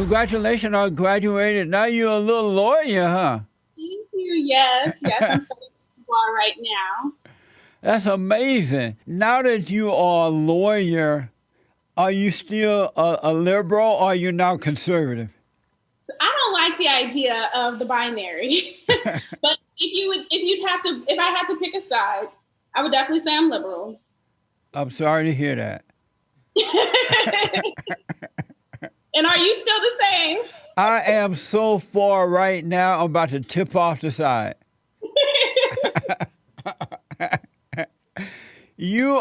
Congratulations on graduating. Now you're a little lawyer, huh? Thank you. Yes, I'm studying law right now. That's amazing. Now that you are a lawyer, are you still a liberal or are you now conservative? I don't like the idea of the binary, but if I had to pick a side, I would definitely say I'm liberal. I'm sorry to hear that. And are you still the same? I am so far right now, I'm about to tip off the side. You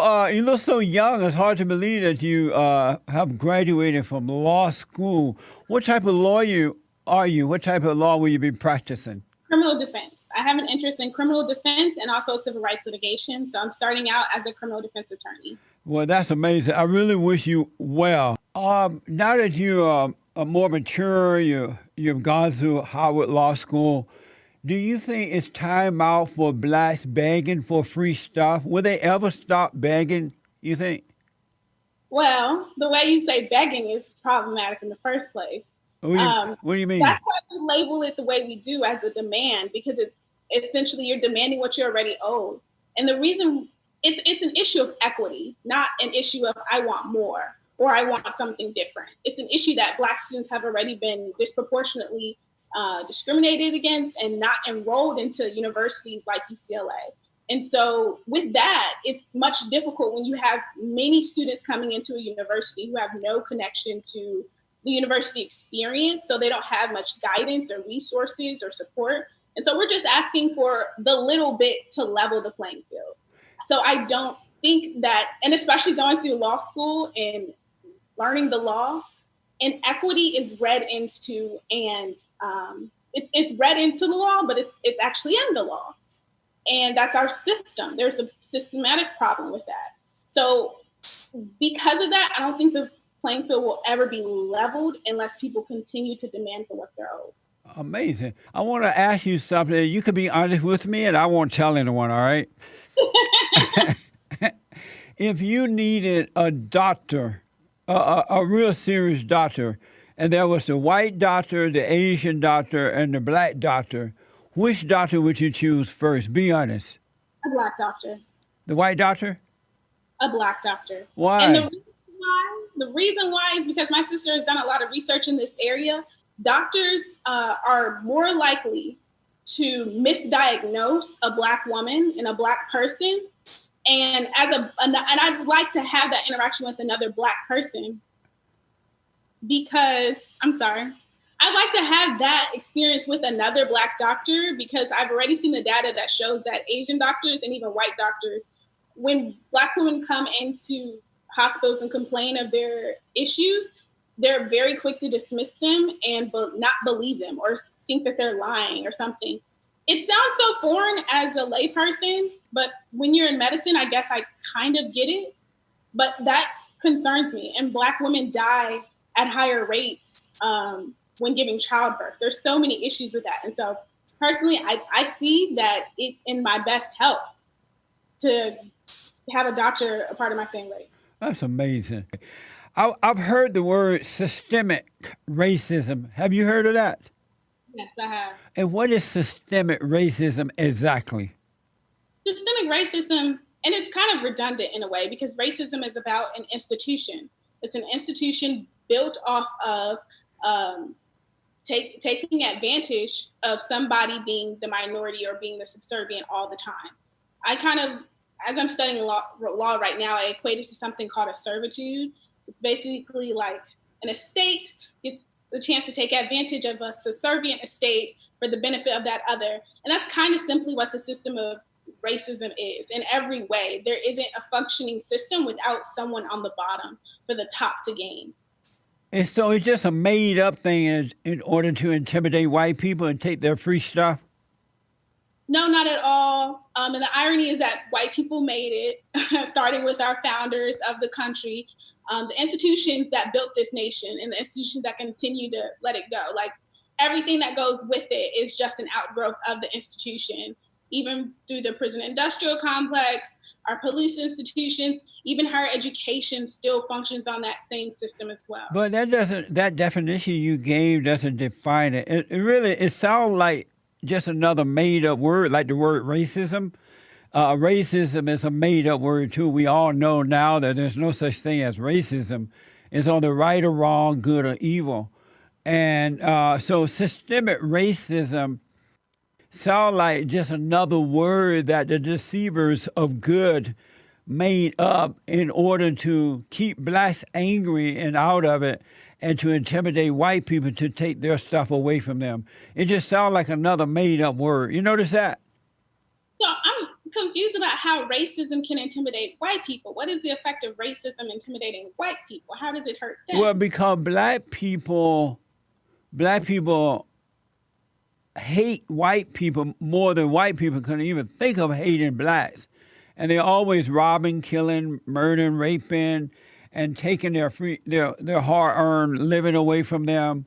look so young. It's hard to believe that you have graduated from law school. What type of lawyer are you? What type of law will you be practicing? Criminal defense. I have an interest in criminal defense and also civil rights litigation. So I'm starting out as a criminal defense attorney. Well, that's amazing. I really wish you well. Now that you are more mature, you've gone through Howard Law School. Do you think it's time out for blacks begging for free stuff? Will they ever stop begging, you think? Well, the way you say begging is problematic in the first place. What do you mean? That's why we label it the way we do as a demand, because it's essentially you're demanding what you're already owed. And the reason it's an issue of equity, not an issue of I want more or I want something different. It's an issue that Black students have already been disproportionately discriminated against and not enrolled into universities like UCLA. And so with that, it's much difficult when you have many students coming into a university who have no connection to the university experience. So they don't have much guidance or resources or support. And so we're just asking for the little bit to level the playing field. So I don't think that, and especially going through law school and learning the law, inequity is read into, and it's read into the law, but it's actually in the law. And that's our system. There's a systematic problem with that. So because of that, I don't think the playing field will ever be leveled unless people continue to demand for what they're owed. Amazing. I want to ask you something. You can be honest with me, and I won't tell anyone, all right? If you needed a doctor, a real serious doctor, and there was the white doctor, the Asian doctor, and the black doctor, which doctor would you choose first? Be honest. A Black doctor. The white doctor? A Black doctor. And Why? the reason why is because my sister has done a lot of research in this area. Doctors are more likely to misdiagnose a Black woman and a Black person. And and I'd like to have that interaction with another Black person because I'd like to have that experience with another Black doctor because I've already seen the data that shows that Asian doctors and even white doctors, when Black women come into hospitals and complain of their issues, they're very quick to dismiss them and not believe them or think that they're lying or something. It sounds so foreign as a layperson, but when you're in medicine, I guess I kind of get it. But that concerns me. And Black women die at higher rates when giving childbirth. There's so many issues with that. And so personally, I see that it's in my best health to have a doctor a part of my same race. That's amazing. I've heard the word systemic racism. Have you heard of that? Yes, I have. And what is systemic racism exactly? Systemic racism, and it's kind of redundant in a way because racism is about an institution. It's an institution built off of taking advantage of somebody being the minority or being the subservient all the time. I kind of, as I'm studying law right now, I equate it to something called a servitude. It's basically like an estate. It's the chance to take advantage of a subservient estate for the benefit of that other. And that's kind of simply what the system of racism is in every way. There isn't a functioning system without someone on the bottom for the top to gain. And so it's just a made up thing in order to intimidate white people and take their free stuff? No, not at all. And the irony is that white people made it, starting with our founders of the country, the institutions that built this nation and the institutions that continue to let it go. Like everything that goes with it is just an outgrowth of the institution. even through the prison industrial complex, our police institutions, even higher education still functions on that same system as well. But that definition you gave doesn't define it. It sounds like just another made up word, like the word racism. Racism is a made up word too. We all know now that there's no such thing as racism. It's on the right or wrong, good or evil. And so systemic racism sound like just another word that the deceivers of good made up in order to keep blacks angry and out of it and to intimidate white people to take their stuff away from them. It just sounds like another made up word. You notice that? So I'm confused about how racism can intimidate white people. What is the effect of racism intimidating white people? How does it hurt them? Well, because black people hate white people more than white people can even think of hating blacks. And they're always robbing, killing, murdering, raping, and taking their hard-earned living away from them.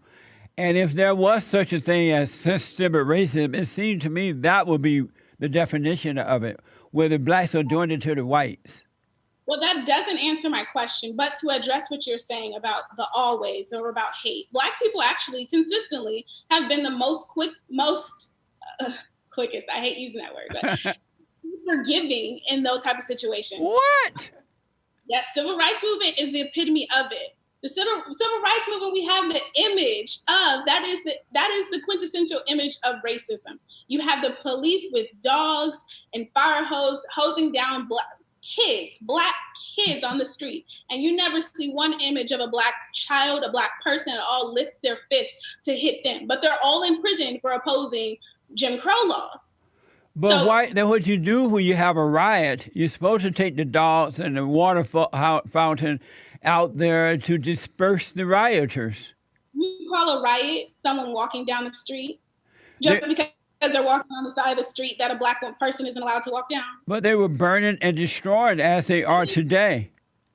And if there was such a thing as systemic racism, it seemed to me that would be the definition of it, where the blacks are doing it to the whites. Well, that doesn't answer my question, but to address what you're saying about the always or about hate, black people actually consistently have been the quickest, I hate using that word, but forgiving in those type of situations. What? Yes, civil rights movement is the epitome of it. The civil rights movement, we have the image of, that is the quintessential image of racism. You have the police with dogs and fire hosing down black kids on the street. And you never see one image of a black child, a black person at all lift their fist to hit them. But they're all in prison for opposing Jim Crow laws. But then what you do when you have a riot, you're supposed to take the dogs and the water fountain out there to disperse the rioters. You call a riot someone walking down the street just because they're walking on the side of the street that a black person isn't allowed to walk down? But they were burning and destroyed as they are today.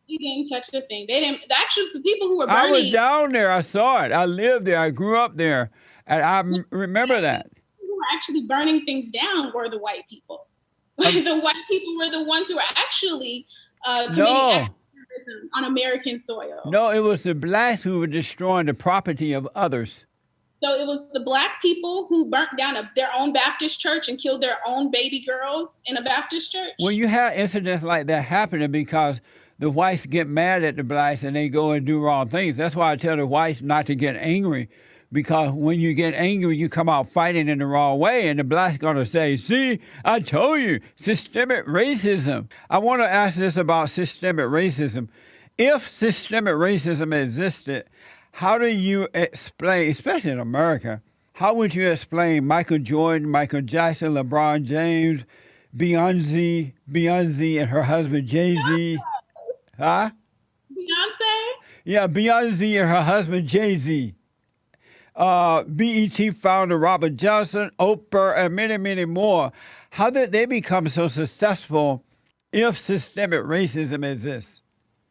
You didn't touch the thing. They didn't. Actually, the people who were burning. I was down there. I saw it. I lived there. I grew up there, and I remember that. Who were actually burning things down were the white people. The white people were the ones who were actually committing extremism on American soil. No, it was the blacks who were destroying the property of others. So it was the black people who burnt down their own Baptist church and killed their own baby girls in a Baptist church? Well, you have incidents like that happening because the whites get mad at the blacks and they go and do wrong things. That's why I tell the whites not to get angry, because when you get angry, you come out fighting in the wrong way, and the blacks going to say, see, I told you, systemic racism. I want to ask this about systemic racism. If systemic racism existed, how do you explain, especially in America, how would you explain Michael Jordan, Michael Jackson, LeBron James, Beyonce and her husband Jay-Z? Huh? Beyonce? Yeah, Beyonce and her husband Jay-Z. BET founder Robert Johnson, Oprah, and many, many more. How did they become so successful if systemic racism exists?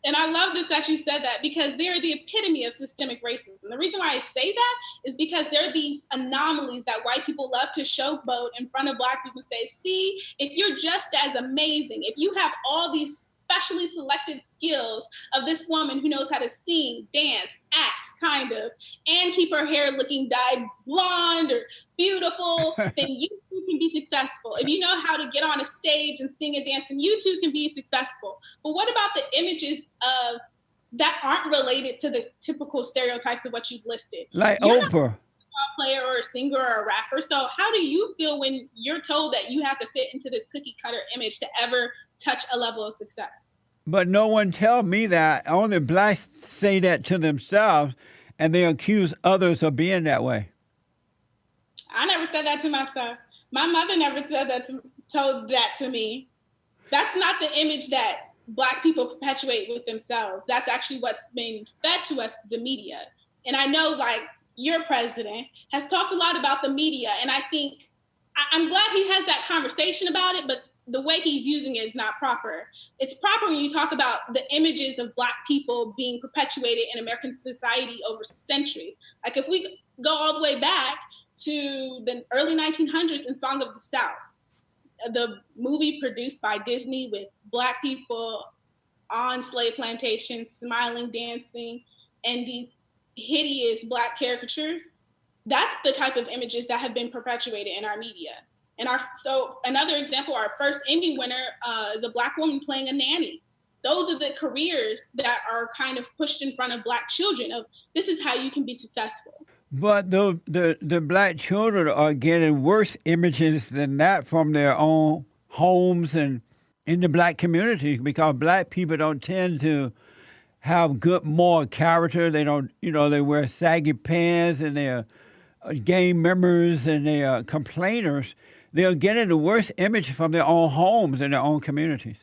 And I love this that you said that, because they're the epitome of systemic racism. The reason why I say that is because there are these anomalies that white people love to showboat in front of black people and say, see, if you're just as amazing, if you have all these specially selected skills of this woman who knows how to sing, dance, act, kind of, and keep her hair looking dyed blonde or beautiful, then you too can be successful. If you know how to get on a stage and sing and dance, then you too can be successful. But what about the images of that aren't related to the typical stereotypes of what you've listed? Like You're Oprah. Not a player or a singer or a rapper. So how do you feel when you're told that you have to fit into this cookie cutter image to ever touch a level of success? But no one tell me that. Only blacks say that to themselves, and they accuse others of being that way. I never said that to myself. My mother never told that to me. That's not the image that black people perpetuate with themselves. That's actually what's being fed to us, the media. And I know, like, your president has talked a lot about the media, and I think I'm glad he has that conversation about it, but the way he's using it is not proper. It's proper when you talk about the images of black people being perpetuated in American society over centuries. Like if we go all the way back to the early 1900s in Song of the South, the movie produced by Disney with Black people on slave plantations, smiling, dancing, and these hideous Black caricatures, that's the type of images that have been perpetuated in our media. And so another example, our first Emmy winner is a Black woman playing a nanny. Those are the careers that are kind of pushed in front of Black children of this is how you can be successful. But the Black children are getting worse images than that from their own homes and in the Black community, because Black people don't tend to have good moral character. They don't, they wear saggy pants, and they're gang members, and they are complainers. They're getting the worst image from their own homes and their own communities.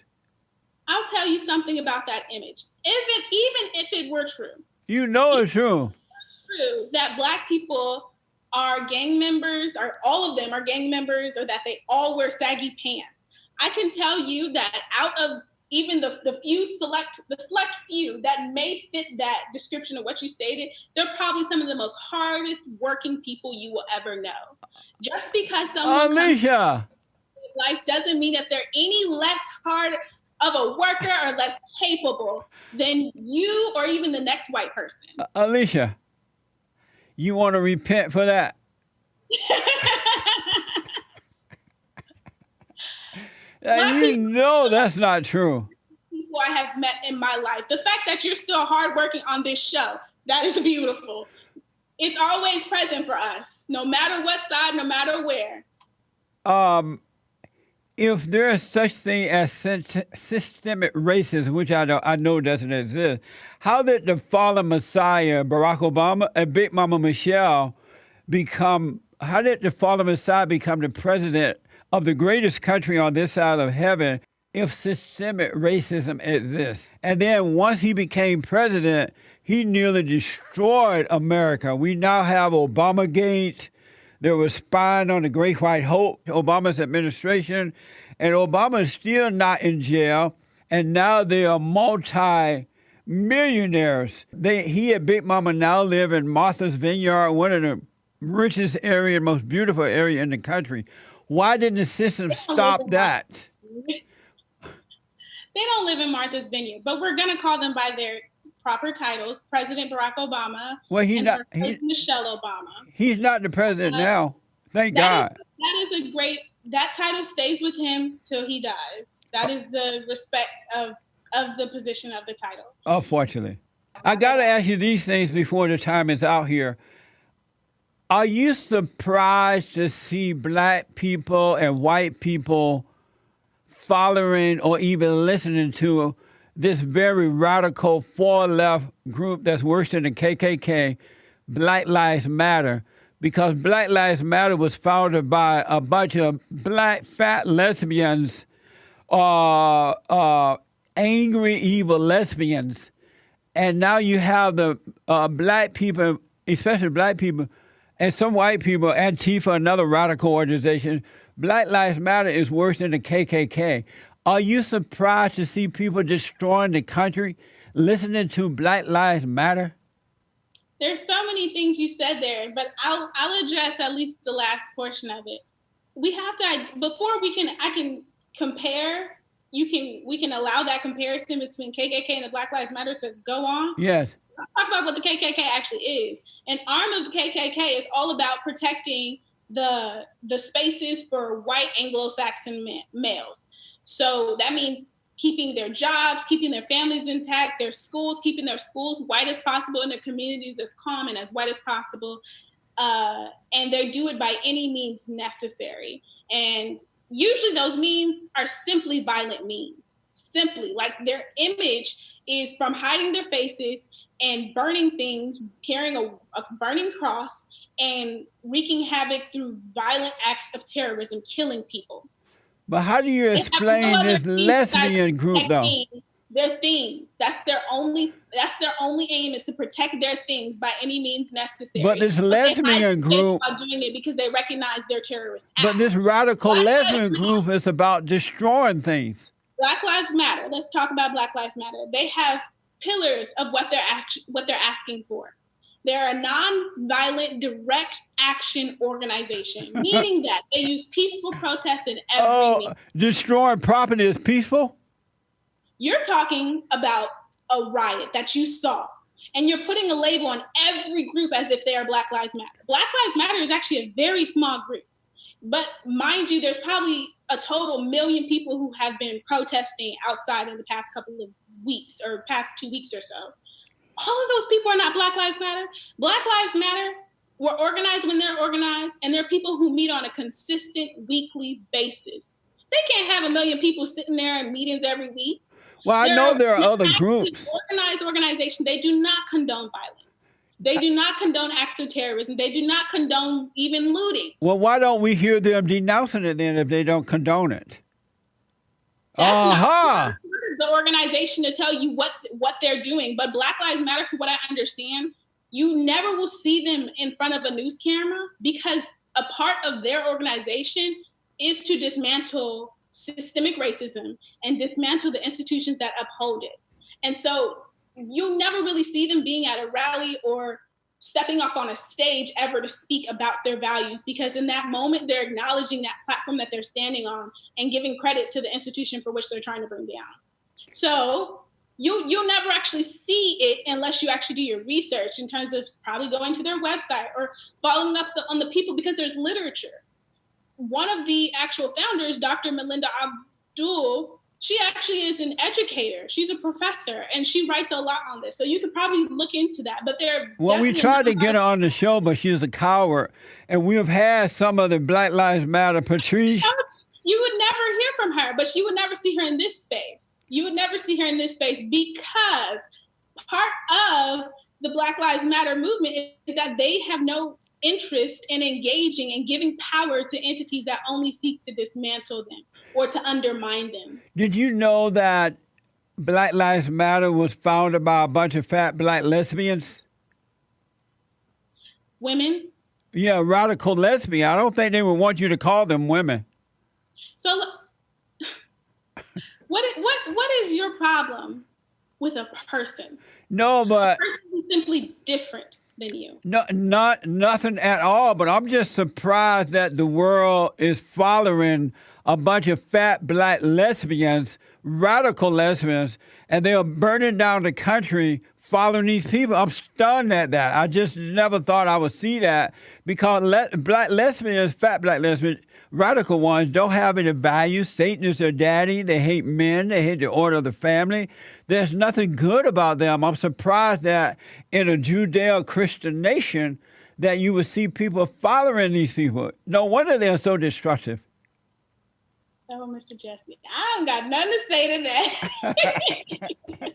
I'll tell you something about that image. Even if it were true. It's true. True that Black people are gang members, or all of them are gang members, or that they all wear saggy pants. I can tell you that out of even the select few that may fit that description of what you stated, they're probably some of the most hardest working people you will ever know. Just because someone Alicia, life doesn't mean that they're any less hard of a worker or less capable than you or even the next white person. Alicia, you want to repent for that? That's not true. People I have met in my life. The fact that you're still hardworking on this show, that is beautiful. It's always present for us, no matter what side, no matter where. If there is such thing as systemic racism, which I know doesn't exist, how did the fallen Messiah, Barack Obama, and Big Mama Michelle how did the fallen Messiah become the president of the greatest country on this side of heaven if systemic racism exists? And then once he became president, he nearly destroyed America. We now have Obamagate. There was spying on the Great White Hope, Obama's administration, and Obama is still not in jail. And now they are multi-millionaires. He and Big Mama now live in Martha's Vineyard, one of the richest area, most beautiful area in the country. Why didn't the system stop that? They don't live in Martha's Vineyard, but we're going to call them by their proper titles: President Barack Obama, Michelle Obama. He's not the president now. Thank God. That title stays with him till he dies. That is the respect of the position of the title. Unfortunately. I got to ask you these things before the time is out here. Are you surprised to see Black people and white people following or even listening to this very radical far-left group that's worse than the KKK, Black Lives Matter? Because Black Lives Matter was founded by a bunch of Black fat lesbians, angry, evil lesbians. And now you have the Black people, especially Black people, and some white people, Antifa, another radical organization. Black Lives Matter is worse than the KKK. Are you surprised to see people destroying the country, listening to Black Lives Matter? There's so many things you said there, but I'll address at least the last portion of it. We have to, before I can compare, we can allow that comparison between KKK and the Black Lives Matter to go on. Yes. Let's talk about what the KKK actually is. An arm of the KKK is all about protecting the spaces for white Anglo-Saxon males. So that means keeping their jobs, keeping their families intact, their schools, keeping their schools white as possible and their communities as calm and as white as possible. And they do it by any means necessary. And usually those means are simply violent means. Simply, like their image is from hiding their faces and burning things, carrying a burning cross, and wreaking havoc through violent acts of terrorism, killing people. But how do you explain this lesbian group, though? Their themes. That's their only aim, is to protect their things by any means necessary. But this lesbian group are doing it because they recognize their terrorist acts. But this radical lesbian group is about destroying things. Black Lives Matter. Let's talk about Black Lives Matter. They have pillars of what they're asking for. They're a non-violent direct action organization, meaning that they use peaceful protest in every means. Destroying property is peaceful? You're talking about a riot that you saw, and you're putting a label on every group as if they are Black Lives Matter. Black Lives Matter is actually a very small group. But mind you, there's probably a total million people who have been protesting outside in the past couple of weeks or past 2 weeks or so. All of those people are not Black Lives Matter. Black Lives Matter were organized when they're organized, and they're people who meet on a consistent weekly basis. They can't have a million people sitting there in meetings every week. Well, I know there are other groups. Organized organization. They do not condone violence. They do not condone acts of terrorism. They do not condone even looting. Well, why don't we hear them denouncing it then if they don't condone it? That's not the organization to tell you what they're doing. But Black Lives Matter, from what I understand, you never will see them in front of a news camera because a part of their organization is to dismantle systemic racism and dismantle the institutions that uphold it. And so you'll never really see them being at a rally or stepping up on a stage ever to speak about their values, because in that moment, they're acknowledging that platform that they're standing on and giving credit to the institution for which they're trying to bring down. So you'll never actually see it unless you actually do your research in terms of probably going to their website or following up on the people, because there's literature. One of the actual founders, Dr. Melinda Abdul, she actually is an educator. She's a professor, and she writes a lot on this. So you could probably look into that. But we tried to get her on the show, but she's a coward. And we have had some of the Black Lives Matter, Patrice. You would never hear from her, but you would never see her in this space. You would never see her in this space because part of the Black Lives Matter movement is that they have no interest in engaging and giving power to entities that only seek to dismantle them or to undermine them. Did you know that Black Lives Matter was founded by a bunch of fat black lesbians? Women? Yeah, radical lesbian. I don't think they would want you to call them women. So what is your problem with a person? No, but a person who's simply different than you. No, nothing at all. But I'm just surprised that the world is following a bunch of fat black lesbians, radical lesbians, and they are burning down the country following these people. I'm stunned at that. I just never thought I would see that because black lesbians, fat black lesbians, radical ones don't have any values. Satan is their daddy. They hate men. They hate the order of the family. There's nothing good about them. I'm surprised that in a Judeo-Christian nation that you would see people following these people. No wonder they're so destructive. Oh, Mr. Jesse, I don't got nothing to say to that.